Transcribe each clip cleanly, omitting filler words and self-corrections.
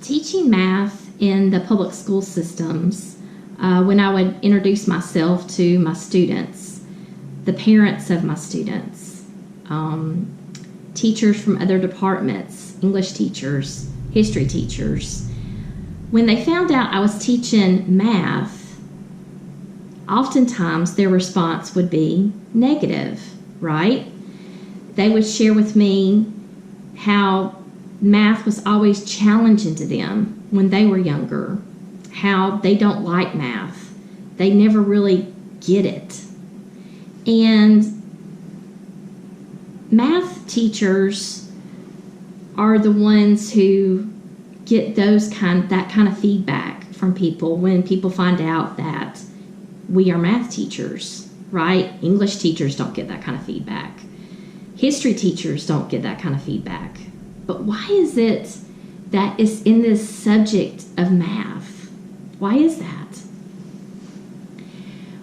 Teaching math in the public school systems, when I would introduce myself to my students, the parents of my students, teachers from other departments, English teachers, history teachers, when they found out I was teaching math, oftentimes their response would be negative, right? They would share with me how math was always challenging to them when they were younger, how they don't like math. They never really get it. And math teachers are the ones who get that kind of feedback from people when people find out that we are math teachers, right? English teachers don't get that kind of feedback. History teachers don't get that kind of feedback. But why is it that it's in this subject of math? Why is that?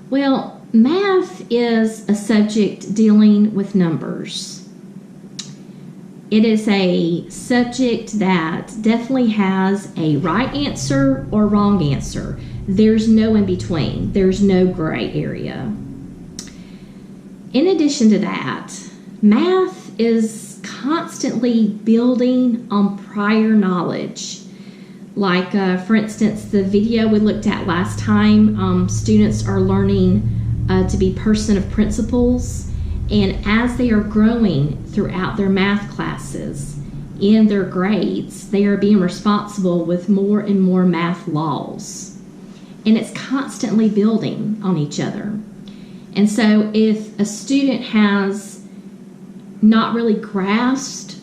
Well, math is a subject dealing with numbers. It is a subject that definitely has a right answer or wrong answer. There's no in between. There's no gray area. In addition to that, math is constantly building on prior knowledge. Like, for instance, the video we looked at last time, students are learning to be person of principles, and as they are growing throughout their math classes, in their grades, they are being responsible with more and more math laws. And it's constantly building on each other. And so if a student has not really grasped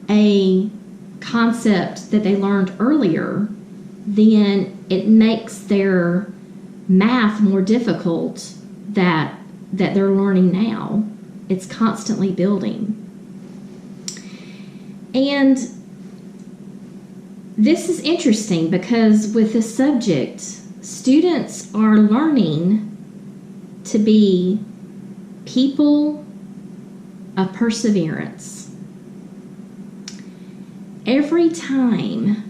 a concept that they learned earlier, then it makes their math more difficult that they're learning now. It's constantly building. And this is interesting because with this subject, students are learning to be people of perseverance. Every time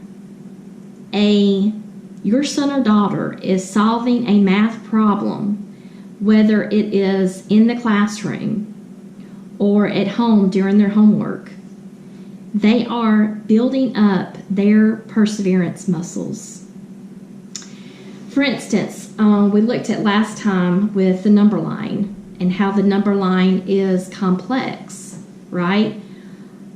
your son or daughter is solving a math problem, whether it is in the classroom or at home during their homework, they are building up their perseverance muscles. For instance, we looked at last time with the number line and how the number line is complex, right?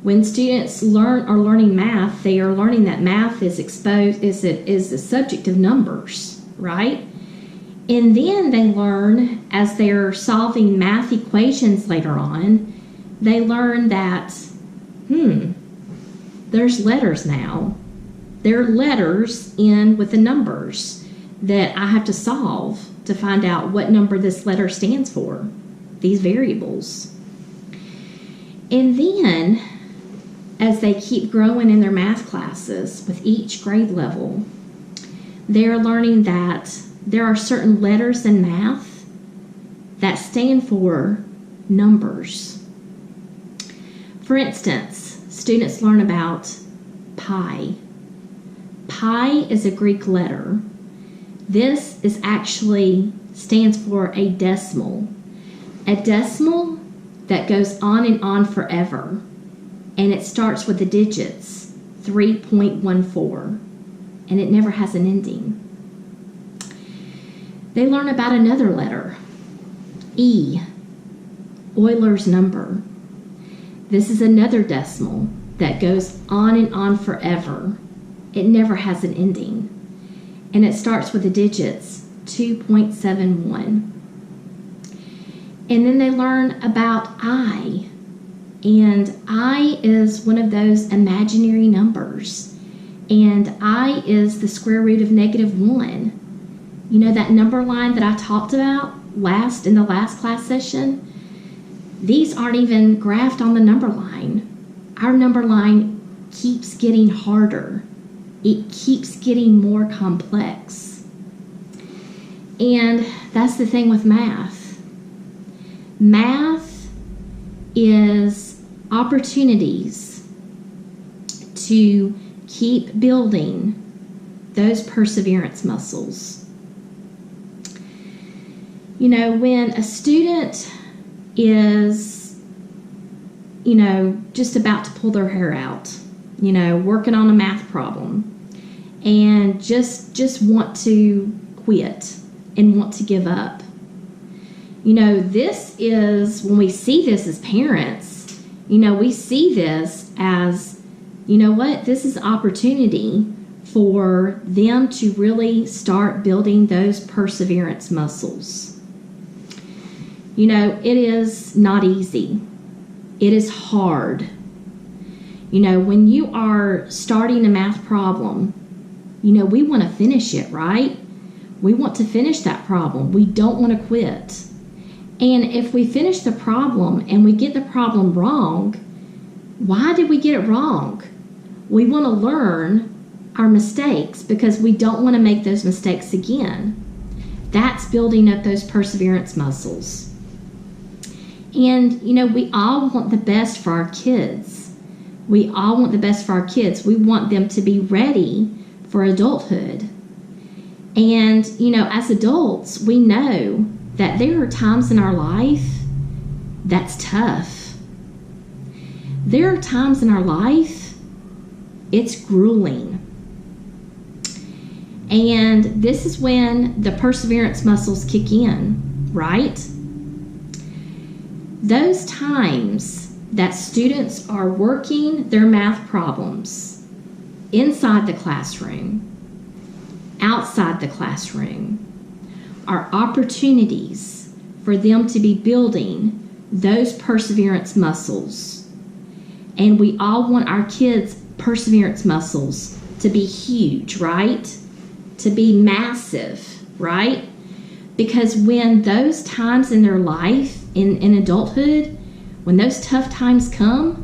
When students are learning math, they are learning that math is the subject of numbers, right? And then they learn, as they're solving math equations later on, they learn that, there's letters now. There are letters in with the numbers that I have to solve to find out what number this letter stands for, these variables. And then, as they keep growing in their math classes with each grade level, they're learning that there are certain letters in math that stand for numbers. For instance, students learn about pi. Pi is a Greek letter. This is actually stands for a decimal. A decimal that goes on and on forever. And it starts with the digits 3.14. And it never has an ending. They learn about another letter, E, Euler's number. This is another decimal that goes on and on forever. It never has an ending. And it starts with the digits 2.71. And then they learn about I. And I is one of those imaginary numbers. And I is the square root of -1. You know that number line that I talked about in the last class session? These aren't even graphed on the number line. Our number line keeps getting harder. It keeps getting more complex. And that's the thing with math. Math is opportunities to keep building those perseverance muscles. You know, when a student is, you know, just about to pull their hair out, you know, working on a math problem, and just want to quit and want to give up. You know, this is, when we see this as parents, you know, we see this as, you know what, this is opportunity for them to really start building those perseverance muscles. You know, it is not easy. It is hard. You know, when you are starting a math problem, you know, we want to finish it, right? We want to finish that problem. We don't want to quit. And if we finish the problem and we get the problem wrong, why did we get it wrong? We want to learn our mistakes because we don't want to make those mistakes again. That's building up those perseverance muscles. And, you know, we all want the best for our kids. We all want the best for our kids. We want them to be ready for adulthood. And, you know, as adults, we know that there are times in our life that's tough. There are times in our life it's grueling. And this is when the perseverance muscles kick in, right? Those times that students are working their math problems inside the classroom, outside the classroom, are opportunities for them to be building those perseverance muscles. And we all want our kids' perseverance muscles to be huge, right? To be massive, right? Because when those times in their life, in adulthood, when those tough times come,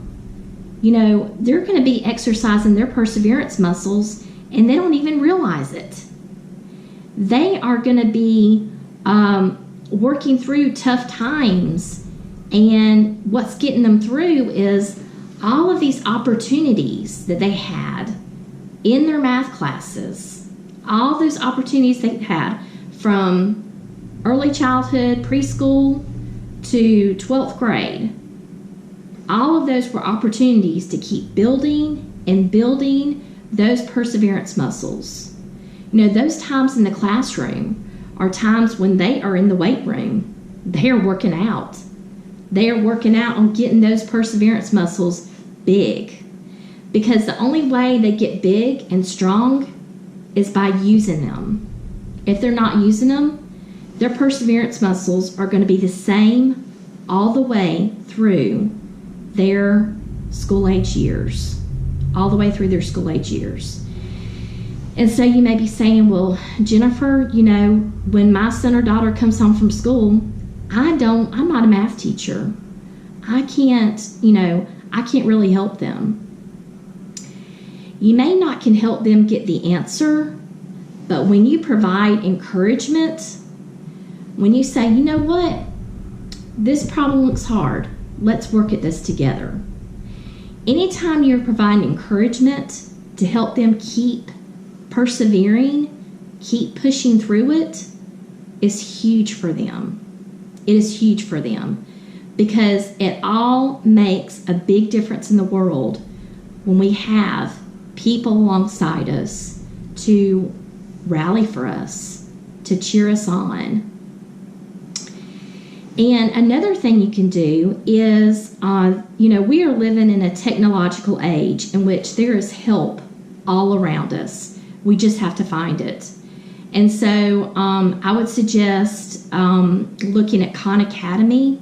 you know, they're going to be exercising their perseverance muscles and they don't even realize it. They are going to be working through tough times, and what's getting them through is all of these opportunities that they had in their math classes, all those opportunities they had from early childhood, preschool, to 12th grade. All of those were opportunities to keep building and building those perseverance muscles. You know, those times in the classroom are times when they are in the weight room. They are working out. They are working out on getting those perseverance muscles big. Because the only way they get big and strong is by using them. If they're not using them, their perseverance muscles are going to be the same all the way through their school age years. All the way through their school age years. And so you may be saying, well, Jennifer, you know, when my son or daughter comes home from school, I'm not a math teacher. I can't really help them. You may not can help them get the answer, but when you provide encouragement, when you say, you know what, this problem looks hard, let's work at this together. Anytime you're providing encouragement to help them keep persevering, keep pushing through it, is huge for them. It is huge for them because it all makes a big difference in the world when we have people alongside us to rally for us, to cheer us on. And another thing you can do is, we are living in a technological age in which there is help all around us. We just have to find it. And so I would suggest looking at Khan Academy.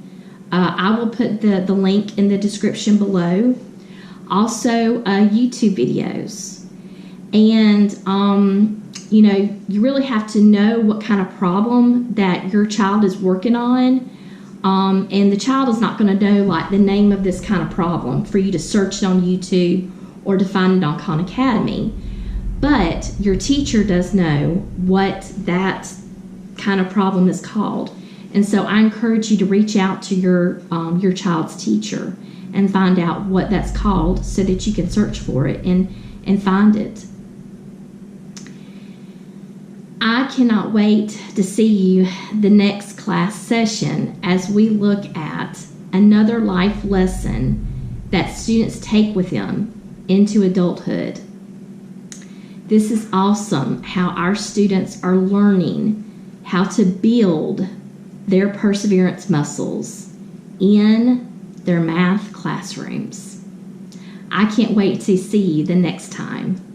I will put the link in the description below. Also, YouTube videos. And, you really have to know what kind of problem that your child is working on. And the child is not going to know like the name of this kind of problem for you to search it on YouTube or to find it on Khan Academy. But your teacher does know what that kind of problem is called. And so I encourage you to reach out to your child's teacher and find out what that's called so that you can search for it and find it. I cannot wait to see you the next class session as we look at another life lesson that students take with them into adulthood. This is awesome how our students are learning how to build their perseverance muscles in their math classrooms. I can't wait to see you the next time.